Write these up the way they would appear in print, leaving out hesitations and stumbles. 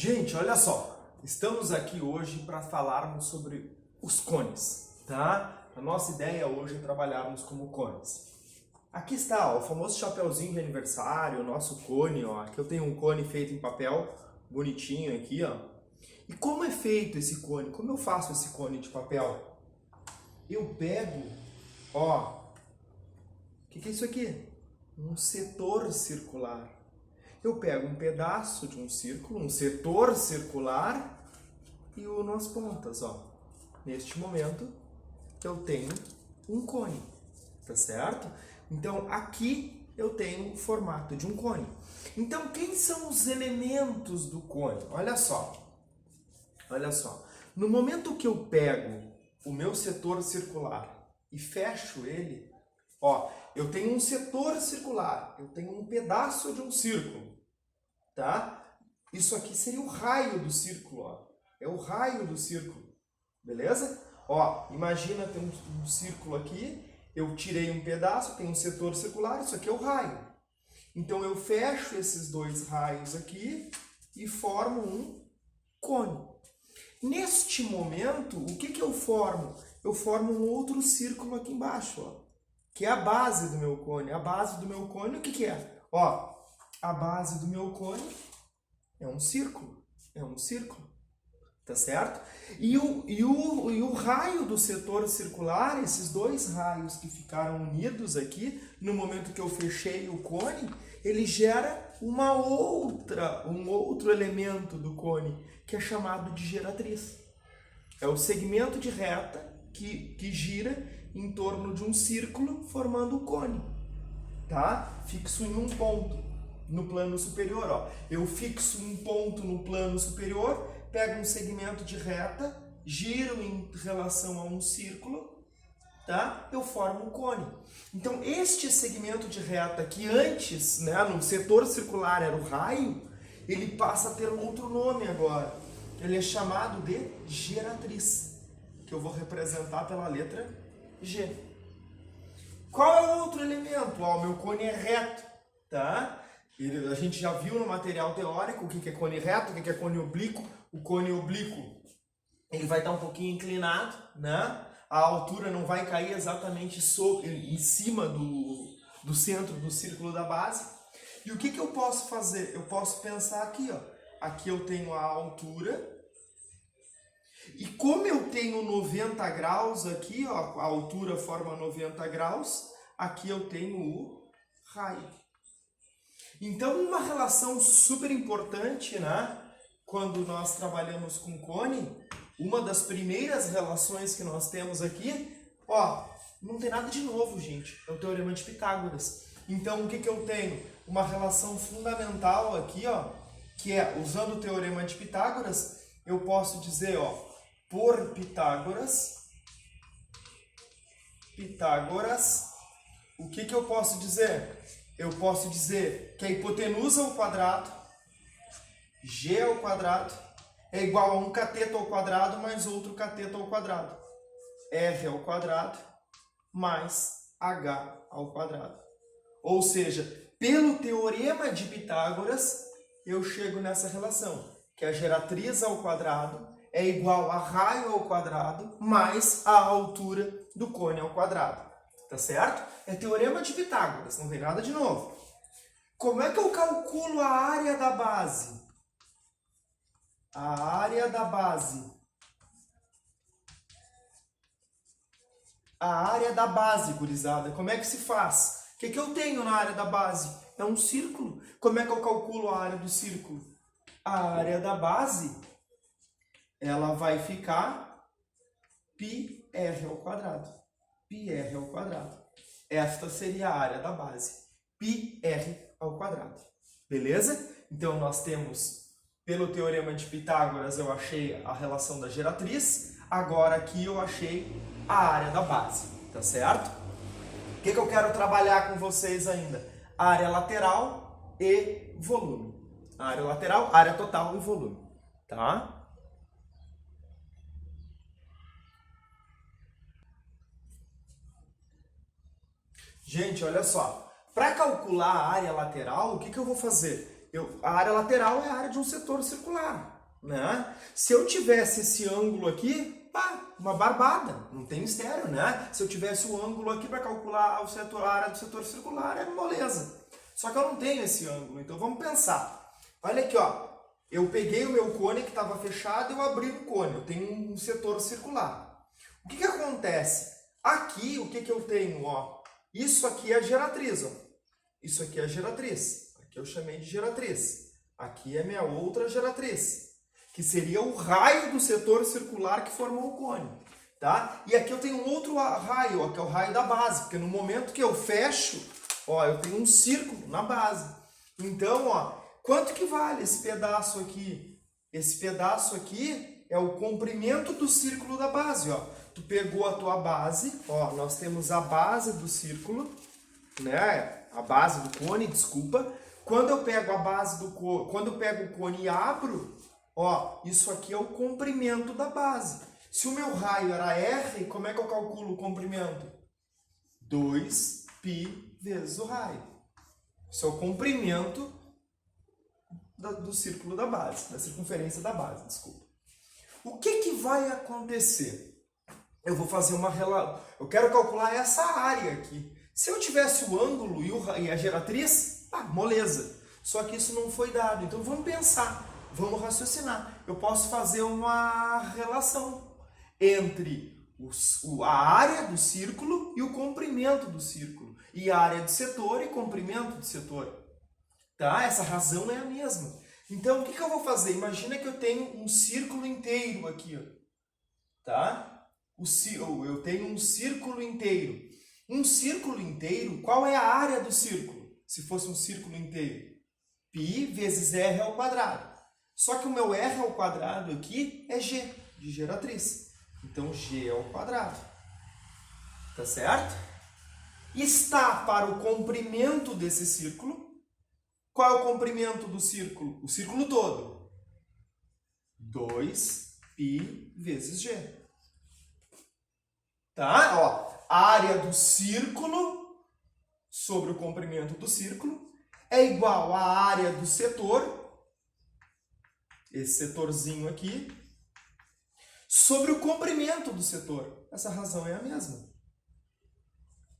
Gente, olha só, estamos aqui hoje para falarmos sobre os cones, tá? A nossa ideia hoje é trabalharmos como cones. Aqui está, ó, o famoso chapeuzinho de aniversário, o nosso cone, ó. Aqui eu tenho um cone feito em papel, bonitinho aqui, ó. E como é feito esse cone? Como eu faço esse cone de papel? Eu pego, ó, o que é isso aqui? Um setor circular. Eu pego um pedaço de um círculo, um setor circular e uno as pontas, ó. Neste momento, eu tenho um cone, tá certo? Então, aqui eu tenho o formato de um cone. Então, quem são os elementos do cone? Olha só. Olha só. No momento que eu pego o meu setor circular e fecho ele, ó, eu tenho um setor circular, eu tenho um pedaço de um círculo, tá? Isso aqui seria o raio do círculo, ó. É o raio do círculo, beleza? Ó, imagina ter um círculo aqui, eu tirei um pedaço, tem um setor circular, isso aqui é o raio. Então eu fecho esses dois raios aqui e formo um cone. Neste momento, o que eu formo? Eu formo um outro círculo aqui embaixo, ó, que é a base do meu cone. A base do meu cone, o que é? Ó, a base do meu cone é um círculo. É um círculo. Tá certo? E o raio do setor circular, esses dois raios que ficaram unidos aqui, no momento que eu fechei o cone, ele gera um outro elemento do cone, que é chamado de geratriz. É o segmento de reta que gira em torno de um círculo, formando o cone. Tá? Fixo em um ponto no plano superior. Ó. Eu fixo um ponto no plano superior, pego um segmento de reta, giro em relação a um círculo, tá? Eu formo um cone. Então, este segmento de reta que antes, né, no setor circular era o raio, ele passa a ter um outro nome agora. Ele é chamado de geratriz, que eu vou representar pela letra G. Qual é o outro elemento? Ó, o meu cone é reto, tá? A gente já viu no material teórico o que é cone reto, o que é cone oblíquo. O cone oblíquo, ele vai estar um pouquinho inclinado, né? A altura não vai cair exatamente em cima do centro do círculo da base. E o que eu posso fazer? Eu posso pensar aqui, ó. Aqui eu tenho a altura. E como eu tenho 90 graus aqui, ó, a altura forma 90 graus, aqui eu tenho o raio. Então, uma relação super importante, né? Quando nós trabalhamos com cone, uma das primeiras relações que nós temos aqui, ó, não tem nada de novo, gente. É o Teorema de Pitágoras. Então, o que eu tenho? Uma relação fundamental aqui, ó, que é, usando o Teorema de Pitágoras, eu posso dizer, ó, por Pitágoras, o que eu posso dizer? Eu posso dizer que a hipotenusa ao quadrado, G ao quadrado, é igual a um cateto ao quadrado mais outro cateto ao quadrado. R ao quadrado mais H ao quadrado. Ou seja, pelo Teorema de Pitágoras, eu chego nessa relação, que a geratriz ao quadrado é igual a raio ao quadrado mais a altura do cone ao quadrado. Tá certo? É Teorema de Pitágoras, não tem nada de novo. Como é que eu calculo a área da base? A área da base. A área da base, gurizada. Como é que se faz? O que eu tenho na área da base? É um círculo. Como é que eu calculo a área do círculo? A área da base, ela vai ficar πr ao quadrado. πr ao quadrado. Esta seria a área da base. πr ao quadrado. Beleza? Então, nós temos... Pelo Teorema de Pitágoras, eu achei a relação da geratriz. Agora, aqui, eu achei a área da base. Tá certo? O que eu quero trabalhar com vocês ainda? Área lateral e volume. Área lateral, área total e volume. Tá? Gente, olha só. Para calcular a área lateral, o que eu vou fazer? a área lateral é a área de um setor circular, né? Se eu tivesse esse ângulo aqui, pá, uma barbada, não tem mistério, né? Se eu tivesse o ângulo aqui para calcular a área do setor circular, é moleza. Só que eu não tenho esse ângulo, então vamos pensar. Olha aqui, ó. Eu peguei o meu cone que estava fechado e eu abri o cone. Eu tenho um setor circular. O que acontece? Aqui, o que eu tenho? Ó, isso aqui é a geratriz. Ó. Isso aqui é a geratriz. Aqui eu chamei de geratriz. Aqui é minha outra geratriz, que seria o raio do setor circular que formou o cone. Tá? E aqui eu tenho um outro raio, ó, que é o raio da base, porque no momento que eu fecho, ó, eu tenho um círculo na base. Então, ó, quanto que vale esse pedaço aqui? Esse pedaço aqui é o comprimento do círculo da base, ó. Tu pegou a tua base, ó, nós temos a base do círculo, né? A base do cone, desculpa. Quando eu pego a base do cone, quando eu pego o cone e abro, ó, isso aqui é o comprimento da base. Se o meu raio era R, como é que eu calculo o comprimento? 2π vezes o raio. Isso é o comprimento do círculo da base, da circunferência da base, desculpa. O que vai acontecer? Eu vou fazer uma relação. Eu quero calcular essa área aqui. Se eu tivesse o ângulo e a geratriz, moleza. Só que isso não foi dado. Então vamos pensar, vamos raciocinar. Eu posso fazer uma relação entre a área do círculo e o comprimento do círculo. E a área do setor e comprimento do setor. Tá? Essa razão é a mesma. Então, o que eu vou fazer? Imagina que eu tenho um círculo inteiro aqui. Ó. Tá? Eu tenho um círculo inteiro. Um círculo inteiro, qual é a área do círculo? Se fosse um círculo inteiro? Π vezes R ao quadrado. Só que o meu R ao quadrado aqui é G, de geratriz. Então, G ao quadrado. Tá certo? Está para o comprimento desse círculo. Qual é o comprimento do círculo? O círculo todo. 2π vezes G. Tá? Ó, a área do círculo sobre o comprimento do círculo é igual à área do setor, esse setorzinho aqui, sobre o comprimento do setor. Essa razão é a mesma.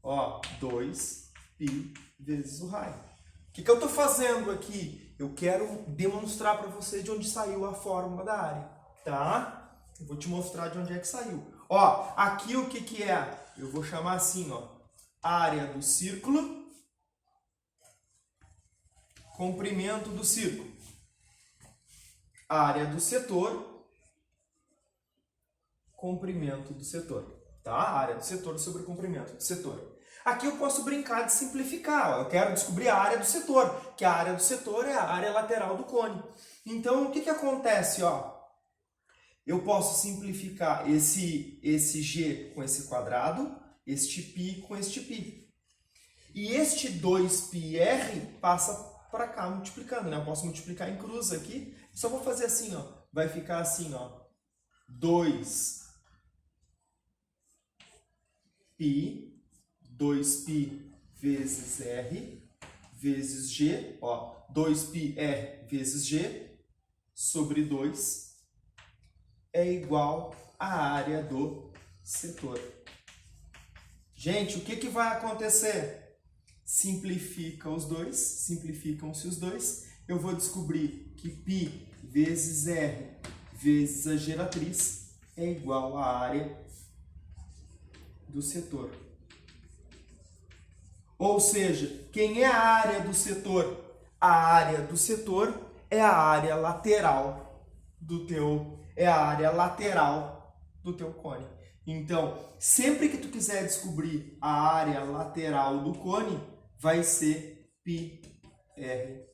Ó, 2π vezes o raio. O que eu estou fazendo aqui? Eu quero demonstrar para você de onde saiu a fórmula da área, tá? Eu vou te mostrar de onde é que saiu. Ó, aqui o que é? Eu vou chamar assim, ó, área do círculo, comprimento do círculo. Área do setor, comprimento do setor, tá? Área do setor sobre o comprimento do setor. Aqui eu posso brincar de simplificar. Ó. Eu quero descobrir a área do setor, que a área do setor é a área lateral do cone. Então, o que acontece? Ó? Eu posso simplificar esse G com esse quadrado, este π com este π. E este 2πr passa para cá multiplicando, né? Eu posso multiplicar em cruz aqui. Só vou fazer assim, ó. Vai ficar assim, ó. 2π 2π vezes R vezes G, ó, 2πr vezes G sobre 2 é igual à área do setor. Gente, o que vai acontecer? Simplifica os dois, simplificam-se os dois. Eu vou descobrir que π vezes R vezes a geratriz é igual à área do setor. Ou seja, quem é a área do setor? A área do setor é a área lateral do teu cone. Então, sempre que tu quiser descobrir a área lateral do cone, vai ser πrg.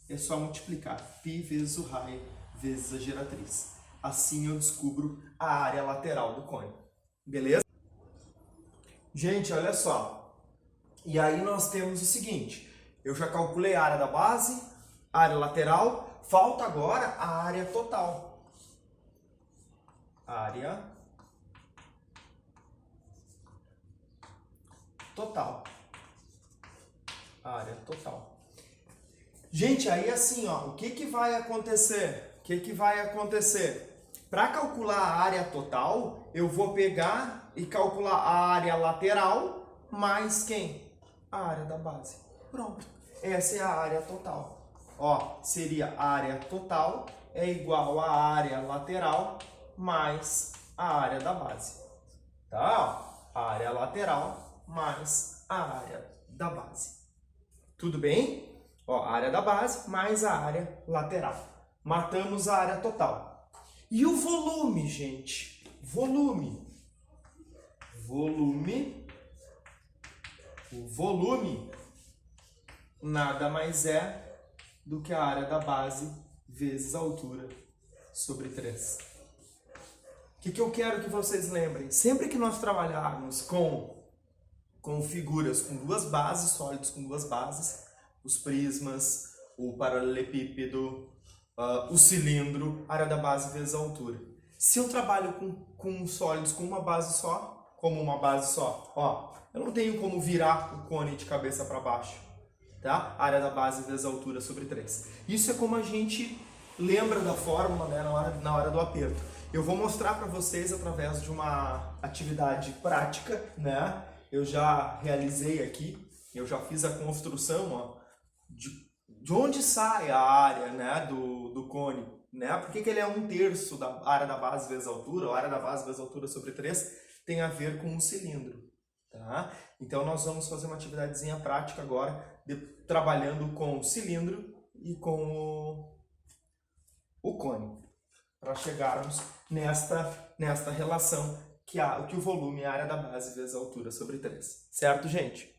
É só multiplicar π vezes o raio vezes a geratriz. Assim eu descubro a área lateral do cone. Beleza? Gente, olha só. E aí nós temos o seguinte. Eu já calculei a área da base, a área lateral. Falta agora a área total. Área total. Área total. Gente, aí assim, ó, o que que vai acontecer? O que que vai acontecer? Para calcular a área total, eu vou pegar e calcular a área lateral mais quem? A área da base. Pronto. Essa é a área total. Ó, seria a área total é igual à área lateral mais a área da base. Tá? Ó, a área lateral mais a área da base. Tudo bem? Ó, a área da base mais a área lateral. Matamos a área total. E o volume, gente? Volume. O volume nada mais é do que a área da base vezes a altura sobre 3. O que eu quero que vocês lembrem? Sempre que nós trabalharmos com figuras com duas bases, sólidos com duas bases, os prismas, o paralelepípedo, o cilindro, área da base vezes a altura. Se eu trabalho com sólidos com uma base só, como uma base só, ó, eu não tenho como virar o cone de cabeça para baixo, tá? Área da base vezes a altura sobre 3. Isso é como a gente lembra da fórmula, né, na hora do aperto. Eu vou mostrar para vocês através de uma atividade prática, né? Eu já realizei aqui, eu já fiz a construção, ó, de onde sai a área, né, do cone, né? Por que ele é 1/3 da área da base vezes a altura, ou área da base vezes a altura sobre 3, tem a ver com o cilindro, tá? Então nós vamos fazer uma atividadezinha prática agora, trabalhando com o cilindro e com o cone, para chegarmos nesta relação que o volume é a área da base vezes a altura sobre 3. Certo, gente?